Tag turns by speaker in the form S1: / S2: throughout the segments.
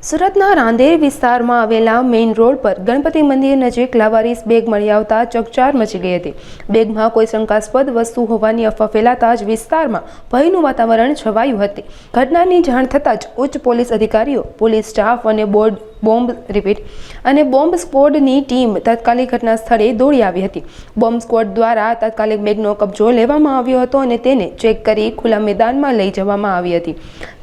S1: સુરતના રાંદેર વિસ્તારમાં આવેલા મેઇન રોડ પર ગણપતિ મંદિર નજીક લાવારીસ બેગ મળી આવતા ચકચાર મચી ગઈ હતી। બેગમાં કોઈ શંકાસ્પદ વસ્તુ હોવાની અફવા ફેલાતા જ વિસ્તારમાં ભયનું વાતાવરણ છવાયું હતું। ઘટનાની જાણ થતાં જ ઉચ્ચ પોલીસ અધિકારીઓ, પોલીસ સ્ટાફ અને બોમ્બ સ્ક્વોડની ટીમ તાત્કાલિક ઘટના સ્થળે દોડી આવી હતી। બોમ્બ સ્ક્વોડ દ્વારા તાત્કાલિક બેગનો કબજો લેવામાં આવ્યો હતો અને તેને ચેક કરી ખુલ્લા મેદાનમાં લઈ જવામાં આવી હતી।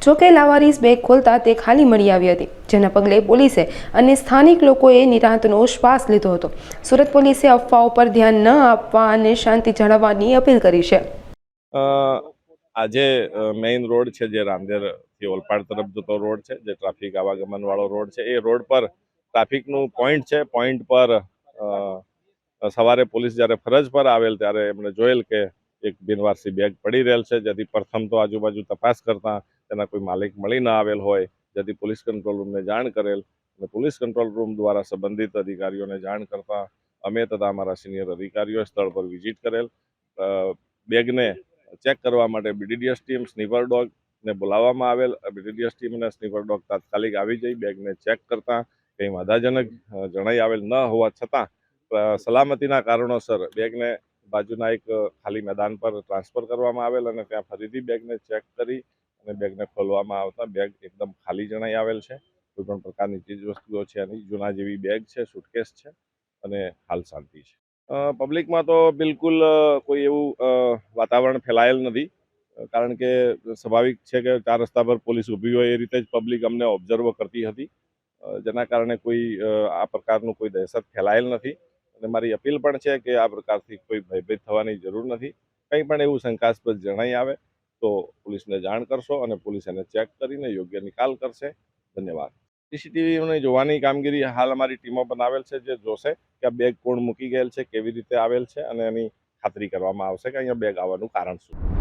S1: જોકે લાવારીસ બેગ ખોલતા તે ખાલી મળી આવી હતી, જેના પગલે પોલીસે અને સ્થાનિક લોકોએ નિરાંતનો શ્વાસ લીધો હતો। સુરત પોલીસે અફવાઓ પર ધ્યાન ન આપવા અને શાંતિ જાળવવાની અપીલ કરી છે।
S2: આજે મેઇન રોડ છે જે રાંદેર થી ઓલપાડ તરફ જતો રોડ છે, જે ટ્રાફિક આવાગમન વાળો રોડ છે, એ રોડ પર ટ્રાફિકનું પોઈન્ટ છે। પોઈન્ટ પર સવારે પોલીસ જ્યારે ફરજ પર આવેલ ત્યારે એમણે જોયેલ કે એક બિનવારસી બેગ પડી રહેલ છે, જેથી પ્રથમ તો આજુબાજુ તપાસ કરતા તેના કોઈ માલિક મળી ન આવેલ હોય, જેથી પોલીસ કંટ્રોલ રૂમને જાણ કરેલ અને પોલીસ કંટ્રોલ રૂમ દ્વારા સંબંધિત અધિકારીઓને જાણ કરતા અમે તથા અમારા સિનિયર અધિકારીઓ સ્થળ પર વિઝિટ કરેલ। બેગને ચેક કરવા માટે બીડીડીએસ ટીમ, સ્નીપર ડોગને બોલાવવામાં આવેલ। બીડીડીએસ ટીમ અને સ્નીપર ડોગ તાત્કાલિક આવી જઈ બેગને ચેક કરતા કંઈ વાંધાજનક જણાઈ આવેલ ન હોવા છતાં સલામતીના કારણોસર બેગને બાજુના એક ખાલી મેદાન પર ટ્રાન્સફર કરવામાં આવેલ અને ત્યાં ફરીથી બેગને ચેક કરી અને બેગને ખોલવામાં આવતા બેગ એકદમ ખાલી જણાઈ આવેલ છે। કોઈ પણ પ્રકારની ચીજ વસ્તુઓ છે નહીં, જૂના જેવી બેગ છે, સુટકેસ છે અને હાલ શાંતિ છે। પબ્લિકમાં તો બિલકુલ કોઈ એવું વાતાવરણ ફેલાયેલ નથી, કારણ કે સ્વાભાવિક છે કે ચાર રસ્તા પર પોલીસ ઊભી હોય એ રીતે જ પબ્લિક અમને ઓબ્ઝર્વ કરતી હતી, જેના કારણે કોઈ આ પ્રકારનું કોઈ દહેશત ફેલાયેલ નથી। અને મારી અપીલ પણ છે કે આ પ્રકારથી કોઈ ભયભીત થવાની જરૂર નથી। કંઈ પણ એવું શંકાસ્પદ જણાઈ આવે તો પોલીસને જાણ કરશો અને પોલીસ એને ચેક કરીને યોગ્ય નિકાલ કરશે। ધન્યવાદ। સીસીટીવીને જોવાની કામગીરી હાલ અમારી ટીમો બનાવેલ છે, જે જોશે કે આ બેગ કોણ મૂકી ગયેલ છે, કેવી રીતે આવેલ છે અને એની ખાતરી કરવામાં આવશે કે અહીંયા બેગ આવવાનું કારણ શું।